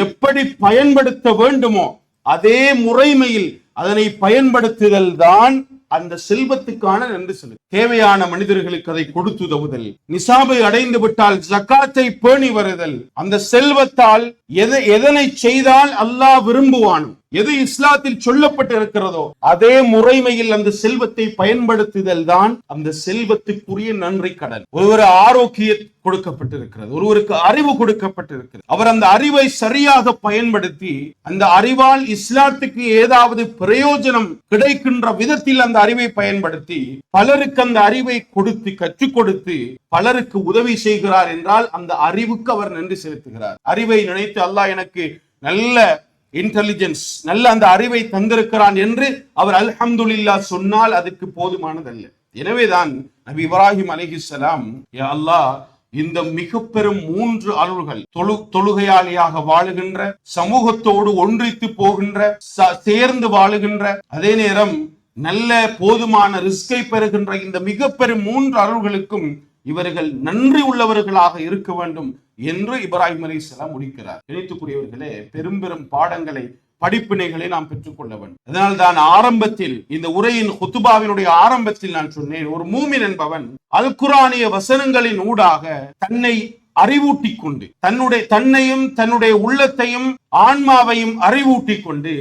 எப்படி பயன்படுத்த வேண்டுமோ அதே முறைமையில் அதனை பயன்படுத்துதல் தான் அந்த செல்வத்துக்கான நன்றி செலுத்து. தேவையான மனிதர்களுக்கு அதை கொடுத்து உதவுதல், நிசாபை அடைந்து விட்டால் ஜக்காத்தை பேணி வருதல், அந்த செல்வத்தால் எதனை செய்தால் அல்லாஹ் விரும்புவானோ, எது இஸ்லாத்தில் சொல்லப்பட்டு இருக்கிறதோ அதே முறைமையில் அந்த செல்வத்தை பயன்படுத்துதல் தான் அந்த செல்வத்துக்குரிய நன்றி கடன். ஒருவர் ஆரோக்கியம் கொடுக்கப்பட்டிருக்கிறது, ஒருவருக்கு அறிவு கொடுக்கப்பட்டிருக்கிறது, அவர் அந்த அறிவை சரியாக பயன்படுத்தி அந்த அறிவால் இஸ்லாத்துக்கு ஏதாவது பிரயோஜனம் கிடைக்கின்ற விதத்தில் அந்த அறிவை பயன்படுத்தி பலருக்கு அந்த அறிவை கொடுத்து கற்றுக் கொடுத்து பலருக்கு உதவி செய்கிறார் என்றால் அந்த அறிவுக்கு அவர் நன்றி செலுத்துகிறார். அறிவை நினைத்து அல்லாஹ் எனக்கு நல்ல இன்டெலிஜென்ஸ், நல்ல அந்த அறிவை தந்திருக்கிறான் என்று அவர் அல்ஹம்துலில்லாஹ் சொன்னால் அதுக்கு போதுமானதல்ல. எனவேதான் நபி இப்ராஹிம் அலைஹிஸ்ஸலாம், யா அல்லாஹ், இந்த மிக பெரும் 3 அருள்கள், தொழுகையாளியாக வாழுகின்ற, சமூகத்தோடு ஒன்றித்து போகின்ற, சேர்ந்து வாழுகின்ற, அதே நேரம் நல்ல போதுமான ரிஸ்கை பெறுகின்ற இந்த மிக பெரும் 3 அருள்களுக்கும் இவர்கள் நன்றி உள்ளவர்களாக இருக்க வேண்டும் என்று இப்ராஹிம் அலைஹிஸ்ஸலாம் முடிக்கிறார். இணைத்துக்குரியவர்களே, பெரும் பெரும் பாடங்களை, படிப்பினைகளை நாம் பெற்றுக்கொள்ள வேண்டும். அதனால் தான் ஆரம்பத்தில், இந்த உரையின் ஹுத்துபாவினுடைய ஆரம்பத்தில் நான் சொன்னேன், ஒரு மூமின் என்பவன் அல் குர்ஆனிய வசனங்களின் ஊடாக தன்னை அறிவூட்டி கொண்டு, தன்னையும் தன்னுடைய உள்ளத்தையும் ஆன்மாவையும் அறிவூட்டி கொண்டு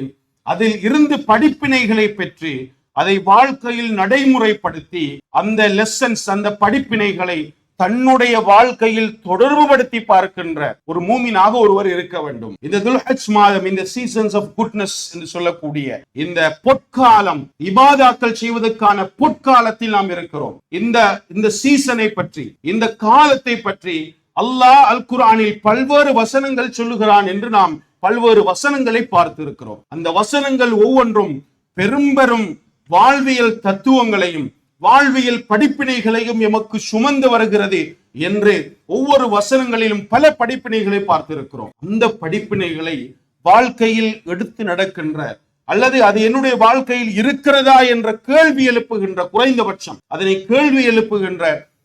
அதில் இருந்து படிப்பினைகளை பெற்று அதை வாழ்க்கையில் நடைமுறைப்படுத்தி அந்த லெசன்ஸ், அந்த படிப்பினைகளை தன்னுடைய வாழ்க்கையில் தொடர்புபடுத்தி பார்க்கின்ற ஒரு மூமினாக ஒருவர் இருக்க வேண்டும். இந்த துல்ஹஜ் மாதம், இந்த சீசன்ஸ் ஆஃப் குட்னஸ் என்று சொல்லக்கூடிய இந்த பொற்காலம், இபாதாக்கள் செய்வதற்கான பொற்காலத்தில் நாம் இருக்கிறோம். இந்த சீசனை பற்றி, இந்த காலத்தை பற்றி அல்லாஹ் அல் குர்ஆனில் பல்வேறு வசனங்கள் சொல்லுகிறான் என்று நாம் பல்வேறு வசனங்களை பார்த்திருக்கிறோம். அந்த வசனங்கள் ஒவ்வொன்றும் பெரும்பெரும் வாழ்வியல் தத்துவங்களையும் வாழ்வியல் படிப்பினைகளையும் எமக்கு சுமந்து வருகிறது என்று ஒவ்வொரு வசனங்களிலும் பல படிப்பினைகளை பார்த்திருக்கிறோம். அந்த படிப்பினைகளை வாழ்க்கையில் எடுத்து நடக்கின்ற, அல்லது அது என்னுடைய வாழ்க்கையில் இருக்கிறதா என்ற கேள்வி எழுப்புகின்ற, குறைந்தபட்சம் அதனை கேள்வி எழுப்புகின்ற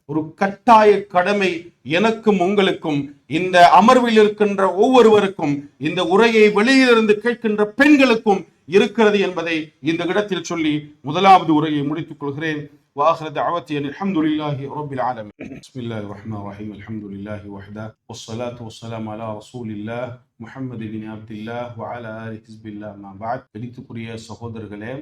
ஒரு கட்டாய கடமை எனக்கும் உங்களுக்கும், இந்த அமர்வில் இருக்கின்ற ஒவ்வொருவருக்கும், இந்த உரையை வெளியிலிருந்து கேட்கின்ற பெண்களுக்கும் இருக்கிறது என்பதை இந்த இடத்தில் சொல்லி முதலாவது உரையை முடித்துக் கொள்கிறேன். وآخر دعوتي أن الحمد لله رب العالمين. بسم الله الرحمن الرحيم. الحمد لله وحده والصلاة والسلام على رسول الله محمد بن عبد الله وعلى آله حزب الله ما بعد. பெரித்துக்குரிய சகோதரர்களே,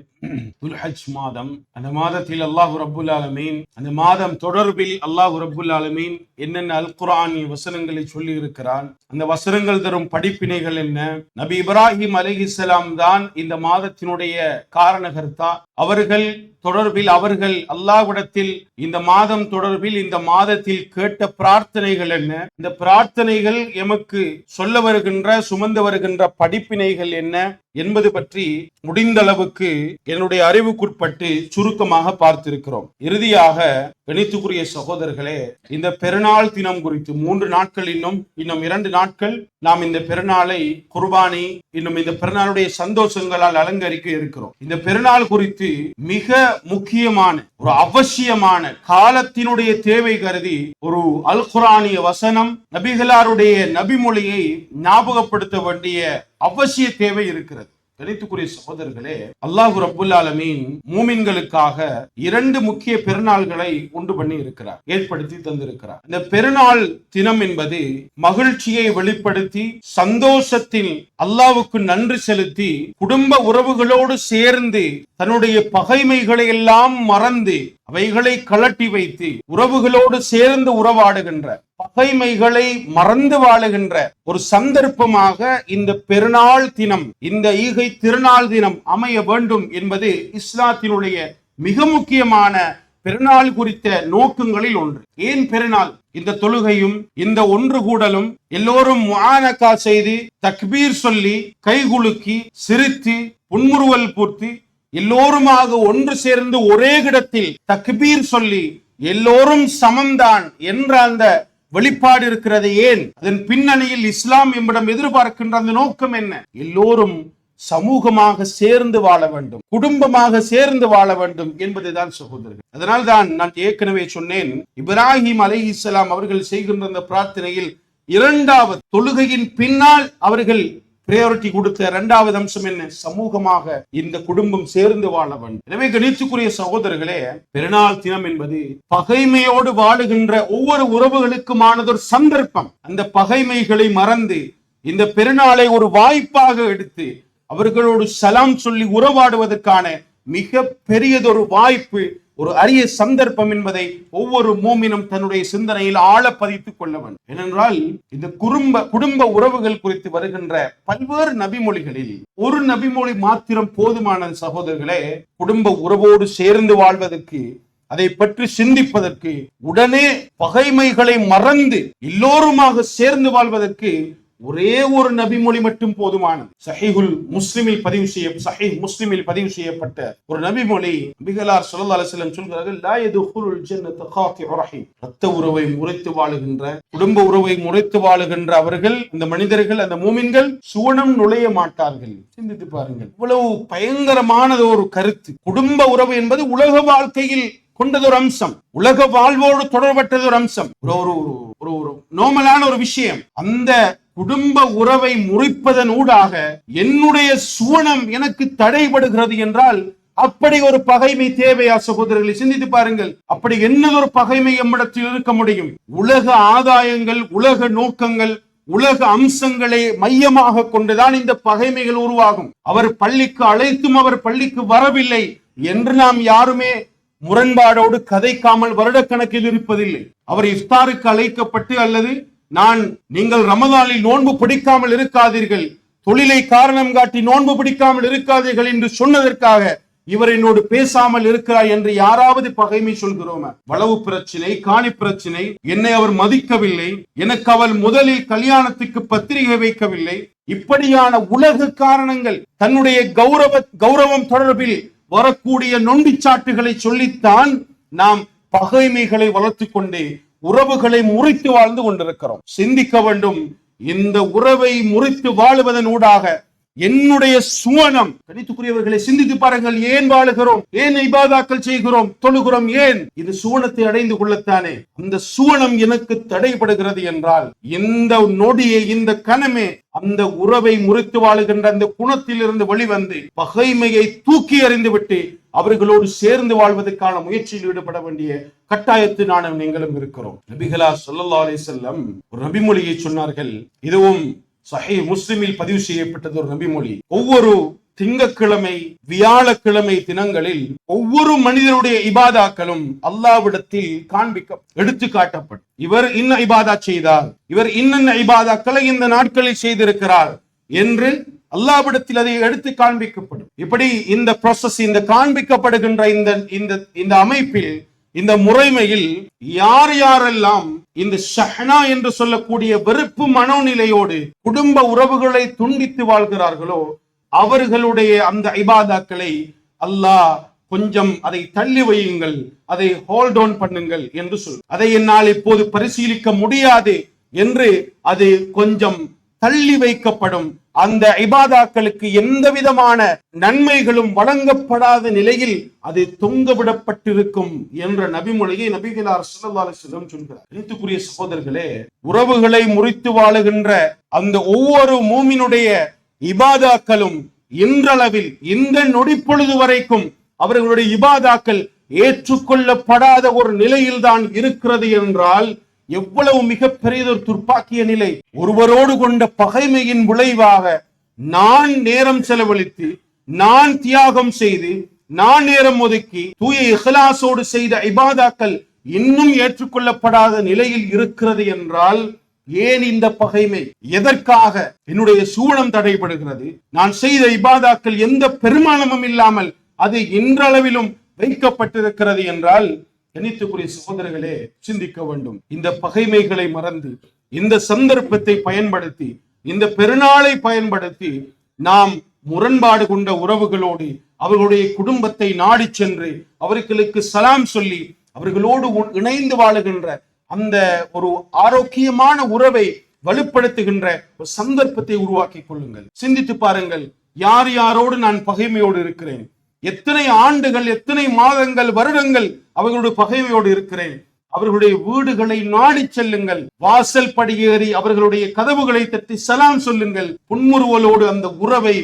துல்ஹஜ் மாதம், அந்த மாதத்தில் அல்லாஹ் ரப்புல் ஆலமீன், அந்த மாதம் தொடர்பில் அல்லாஹ் ரப்புல் ஆலமீன் என்னென்ன அல் குர்ஆனி வசனங்களை சொல்லி இருக்கிறான். அந்த வசனங்கள் தரும் படிப்பினைகள் என்ன? நபி இப்ராஹிம் அலைஹிஸ்ஸலாம் தான் இந்த மாதத்தினுடைய காரணகர்த்தா. அவர்கள் தொடர்பில் அவர்கள் அல்லாஹ்விடத்தில் இந்த மாதம் தொடர்பில் இந்த மாதத்தில் கேட்ட பிரார்த்தனைகள் என்ன? இந்த பிரார்த்தனைகள் எமக்கு சொல்ல வருகின்ற சுமந்து வருகின்ற படிப்பினைகள் என்ன என்பது பற்றி முடிந்த அளவுக்கு என்னுடைய அறிவுக்குட்பட்டு சுருக்கமாக பார்த்திருக்கிறோம். இறுதியாக கணித்துக்குரிய சகோதரர்களே, இந்த பெருநாள் தினம் குறித்து 3 நாட்கள் இன்னும் 2 நாட்கள் நாம் இந்த பெருநாளை குர்பானி இன்னும் இந்த பெருநாளுடைய சந்தோஷங்களால் அலங்கரிக்க இருக்கிறோம். இந்த பெருநாள் குறித்து மிக முக்கியமான ஒரு அவசியமான காலத்தினுடைய தேவை கருதி ஒரு அல் குர்ஆனிய வசனம் நபிகளாருடைய நபிமொழியை ஞாபகப்படுத்த வேண்டிய அவசிய தேவை இருக்கிறது. கணித்துக்குரிய சகோதரர்களே, அல்லாஹ் ரப்புல் ஆலமீன் மூமின்களுக்காக 2 முக்கிய பெருநாள்களை உண்டு பண்ணி இருக்கிறார், ஏற்படுத்தி தந்திருக்கிறார். இந்த பெருநாள் தினம் என்பது மகிழ்ச்சியை வெளிப்படுத்தி சந்தோஷத்தில் அல்லாஹ்வுக்கு நன்றி செலுத்தி குடும்ப உறவுகளோடு சேர்ந்து தன்னுடைய பகைமைகளை எல்லாம் மறந்து அவைகளை கலட்டி வைத்து உறவுகளோடு சேர்ந்து உறவாடுகின்ற பகைமைகளை மறந்து வாழுகின்ற ஒரு சந்தர்ப்பமாக இந்த பெருநாள் தினம், இந்த ஈகை திருநாள் தினம் அமைய வேண்டும் என்பது இஸ்லாத்தினுடைய மிக முக்கியமான பெருநாள் குறித்த நோக்கங்களில் ஒன்று. ஏன் பெருநாள்? இந்த தொழுகையும் இந்த ஒன்று கூடலும் எல்லோரும் முஆனகா செய்து தக்பீர் சொல்லி கைகுலுக்கி சிரித்து புன்முறுவல் பூர்த்தி எல்லோருமாக ஒன்று சேர்ந்து ஒரே இடத்தில் தக்பீர் சொல்லி எல்லோரும் சமம்தான் என்ற அந்த வெளிப்பாடு இருக்கிறது. ஏன்? அதன் பின்னணியில் இஸ்லாம் என்பிடம் எதிர்பார்க்கின்ற அந்த நோக்கம் என்ன? எல்லோரும் சமூகமாக சேர்ந்து வாழ வேண்டும், குடும்பமாக சேர்ந்து வாழ வேண்டும் என்பதுதான் சகோதரர்கள். அதனால் தான் நான் ஏற்கனவே சொன்னேன், இப்ராஹிம் அலைஹிஸ்ஸலாம் அவர்கள் செய்கின்ற அந்த பிரார்த்தனையில் 2வது தொழுகையின் பின்னால் அவர்கள் பிரையாரிட்டி கொடுத்த 2வது அம்சம் என்ன? சமூகமாக இந்த குடும்பம் சேர்ந்து வாழ வேண்டும். எனவே கணித்துக்குரிய சகோதரர்களே, பெருநாள் தினம் என்பது பகைமையோடு வாழுகின்ற ஒவ்வொரு உறவுகளுக்குமானதொரு சந்தர்ப்பம். அந்த பகைமைகளை மறந்து இந்த பெருநாளை ஒரு வாய்ப்பாக எடுத்து அவர்களோடு சலாம் சொல்லி உறவாடுவதற்கான மிக பெரியதொரு வாய்ப்பு, ஒரு அரிய சந்தர்ப்பம் என்பதை ஒவ்வொரு மூமினும் தன்னுடைய சிந்தனையில் ஆழ பதித்துக் கொள்ள வேண்டும். ஏனென்றால் இந்த குடும்ப உறவுகள் குறித்து வருகின்ற பல்வேறு நபிமொழிகளில் ஒரு நபிமொழி மாத்திரம் போதுமான சகோதரர்களே, குடும்ப உறவோடு சேர்ந்து வாழ்வதற்கு, அதை பற்றி சிந்திப்பதற்கு, உடனே பகைமைகளை மறந்து எல்லோருமாக சேர்ந்து வாழ்வதற்கு ஒரே ஒரு நபிமொழி மட்டும் போதுமானது. சஹீஹ் முஸ்லிமில் பதிவு செய்யப்பட்ட ஒரு நபிமொழி. நபிகளார் ஸல்லல்லாஹு அலைஹி வஸல்லம் சொல்கிறார்கள், லா யதுகுலுல் ஜன்னத காத்திஉ ரஹீம். இரத்த உறவை முறித்து வாழுகின்ற, குடும்ப உறவை முறித்து வாழுகின்ற அவர்கள், அந்த மனிதர்கள், அந்த மூமின்கள் சுவனம் நுழைய மாட்டார்கள். சிந்தித்து பாருங்கள், இவ்வளவு பயங்கரமானது ஒரு கருத்து. குடும்ப உறவு என்பது உலக வாழ்க்கையில் கொண்டதொரு அம்சம், உலக வாழ்வோடு தொடர்பட்டதொரு அம்சம், ஒரு நோமலான ஒரு விஷயம். அந்த குடும்ப உறவை முறிப்பதன் ஊடாக என்னுடைய சுவனம் எனக்கு தடைபடுகிறது என்றால் அப்படி ஒரு பகைமை தேவையா சகோதரர்களை? சிந்தித்து பாருங்கள். அப்படி என்னதொரு பகைமை நம்மிடத்தில் இருக்க முடியும்? உலக ஆதாயங்கள், உலக நோக்கங்கள், உலக அம்சங்களை மையமாக கொண்டுதான் இந்த பகைமைகள் உருவாகும். அவர் பள்ளிக்கு அழைத்தும் அவர் பள்ளிக்கு வரவில்லை என்று நாம் யாருமே முரண்பாடோடு கதைக்காமல் வருடக்கணக்கில் இருப்பதில்லை. அவர் இஃப்தாருக்கு அழைக்கப்பட்டு அல்லது நீங்கள் ரமதானில் நோன்பு பிடிக்காமல் இருக்காதீர்கள், தொழிலை காரணம் காட்டி நோன்பு பிடிக்காமல் இருக்காதீர்கள் என்று சொன்னதற்காக இவர் என்னோடு பேசாமல் இருக்கிறார் என்று யாராவது பகைமை சொல்கிறோமா? வளவு பிரச்சனை, காணி பிரச்சனை, என்னை அவர் மதிக்கவில்லை, எனக்கு அவள் முதலில் கல்யாணத்துக்கு பத்திரிகை வைக்கவில்லை, இப்படியான உலக காரணங்கள், தன்னுடைய கௌரவம் தொடர்பில் வரக்கூடிய நொண்டிச்சாட்டுகளை சொல்லித்தான் நாம் பகைமைகளை வளர்த்துக் கொண்டே உறவுகளை முறித்து வாழ்ந்து கொண்டிருக்கிறோம். சிந்திக்க வேண்டும். இந்த உறவை முறித்து வாழுவதன் ஊடாக என்னுடைய சுவனம், கணித்துக்குரியவர்களை சிந்தித்து பாருங்கள். ஏன் வாழுகிறோம்? ஏன் இபாதாக்கள் செய்கிறோம், தொழுகிறோம்? ஏன்? இது சுவனத்தை அடைந்து கொள்ளத்தானே. அந்த சுவனம் எனக்கு தடைபடுகிறது என்றால் இந்த நொடியை, இந்த கணமே அந்த உறவை முறித்து வாழுகின்ற அந்த குணத்தில் இருந்து வெளிவந்து பகைமையை தூக்கி எறிந்து விட்டு அவர்களோடு சேர்ந்து வாழ்வதற்கான முயற்சியில் ஈடுபட வேண்டிய கட்டாயத்து நானும் நீங்களும் இருக்கிறோம். நபிகளார் ஸல்லல்லாஹு அலைஹி வஸல்லம் ஒரு நபிமொழியை சொன்னார்கள். இதுவும் சஹீஹ் முஸ்லிமில் பதிவு செய்யப்பட்டது ஒரு நபிமொழி. ஒவ்வொரு திங்கட்கிழமை வியாழக்கிழமை தினங்களில் ஒவ்வொரு மனிதனுடைய இபாதாக்களும் அல்லாஹ்விடத்தில் எடுத்து காட்டப்படும். இவர் இன்ன இபாதா செய்தார், இவர் இன்னென்ன இபாதாக்களை இந்த நாட்களில் செய்திருக்கிறார் என்று அல்லாஹ்விடத்தில் அதை எடுத்து காண்பிக்கப்படும். இப்படி இந்த ப்ராசஸ், இந்த காண்பிக்கப்படுகின்ற இந்த அமைப்பில், இந்த முறைமையில் யார் யாரெல்லாம் இந்த ஷஹ்னா என்று சொல்லக்கூடிய வெறுப்பு மனோநிலையோடு குடும்ப உறவுகளை துண்டித்து வாழ்கிறார்களோ அவர்களுடைய அந்த இபாதாக்களை அல்லாஹ் கொஞ்சம் அதை தள்ளி வையுங்கள், அதை ஹோல்ட் ஆன் பண்ணுங்கள் என்று அதை என்னால் இப்போது பரிசீலிக்க முடியாது என்று அது கொஞ்சம் தள்ளி வைக்கப்படும். அந்த இபாதாக்களுக்கு எந்த விதமான நன்மைகளும் வழங்கப்படாத நிலையில் அது தொங்கவிடப்பட்டிருக்கும் என்ற நபிமொழியை நபிகளார் ஸல்லல்லாஹு அலைஹி வஸல்லம் சொல்கிறார். அனைத்துக்குரிய சகோதரர்களே, உறவுகளை முறித்து வாழுகின்ற அந்த ஒவ்வொரு மூமினுடைய இபாதாக்களும் இன்றளவில் இந்த நொடிப்பொழுது வரைக்கும் அவர்களுடைய இபாதாக்கள் ஏற்றுக்கொள்ளப்படாத ஒரு நிலையில் தான் இருக்கிறது என்றால் எவ்வளவு மிகப்பெரியதொரு துர்ப்பாக்கிய நிலை. ஒருவரோடு கொண்ட பகைமையின் விளைவாக நான் நேரம் செலவழித்து, நான் தியாகம் செய்து, நான் நேரம் ஒதுக்கி தூய இஹ்லாஸோடு செய்த இபாதாக்கள் இன்னும் ஏற்றுக்கொள்ளப்படாத நிலையில் இருக்கிறது என்றால் ஏன் இந்த பகைமை? எதற்காக என்னுடைய சூழம் தடைபடுகிறது? நான் செய்த இபாதாக்கள் எந்த பெருமானமும் இல்லாமல் அது இன்றளவிலும் வைக்கப்பட்டிருக்கிறது என்றால் கணித்துக்குரிய சகோதரர்களே, சிந்திக்க வேண்டும். இந்த பகைமைகளை மறந்து, இந்த சந்தர்ப்பத்தை பயன்படுத்தி, இந்த பெருநாளை பயன்படுத்தி நாம் முரண்பாடு கொண்ட உறவுகளோடு அவர்களுடைய குடும்பத்தை நாடி சென்று அவர்களுக்கு சலாம் சொல்லி அவர்களோடு இணைந்து வாழுகின்ற அந்த ஒரு ஆரோக்கியமான உறவை வலுப்படுத்துகின்ற ஒரு சந்தர்ப்பத்தை உருவாக்கி கொள்ளுங்கள். சிந்தித்து பாருங்கள், யார் யாரோடு நான் பகைமையோடு இருக்கிறேன், எத்தனை ஆண்டுகள், எத்தனை மாதங்கள், வருடங்கள் அவர்களுடைய பகைமையோடு இருக்கிறேன். அவர்களுடைய வீடுகளை நாடி செல்லுங்கள், வாசல் படியேறி அவர்களுடைய கதவுகளை தட்டி சலாம் சொல்லுங்கள். புன்முறுவலோடு அந்த உறவை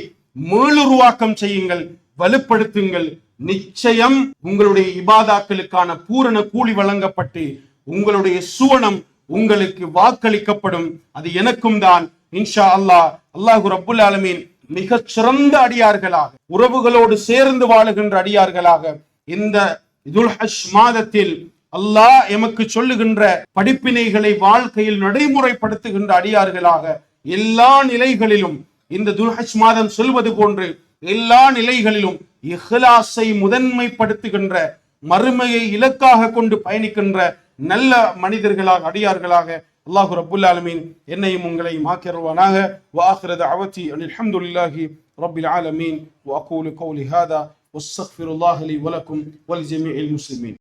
மீளுருவாக்கம் செய்யுங்கள், வலுப்படுத்துங்கள். நிச்சயம் உங்களுடைய இபாதாக்களுக்கான பூரண கூலி வழங்கப்பட்டு உங்களுடைய சுவனம் உங்களுக்கு வாக்களிக்கப்படும். அது எனக்கும் தான் இன்ஷா அல்லாஹ். அல்லாஹு ரப்புல் ஆலமீன் மிக சிறந்த அடியார்களாக, உறவுகளோடு சேர்ந்து வாழுகின்ற அடியார்களாக இந்த துல்ஹஜ் மாதத்தில் அல்லாஹ் எமக்கு சொல்லுகின்ற படிப்பினைகளை வாழ்க்கையில் நடைமுறைப்படுத்துகின்ற அடியார்களாக எல்லா நிலைகளிலும், இந்த துல்ஹஜ் மாதம் சொல்வது போன்று எல்லா நிலைகளிலும் இஹ்லாஸை முதன்மைப்படுத்துகின்ற, மறுமையை இலக்காக கொண்டு பயணிக்கின்ற நல்ல மனிதர்களாக, அடியார்களாக அல்லாஹு ரப்புல் ஆலமீன் என்னையும் உங்களையும் ஆக்கிருவானாக. வஆகிரு தஅவதி அல்ஹம்துலில்லாஹி ரப்பில் ஆலமீன். வஅகூலு கௌலி ஹாதா வஸ்தக்ஃபிருல்லாஹ லி வலக்கும் வலிஜமீஇல் முஸ்லிமீன்.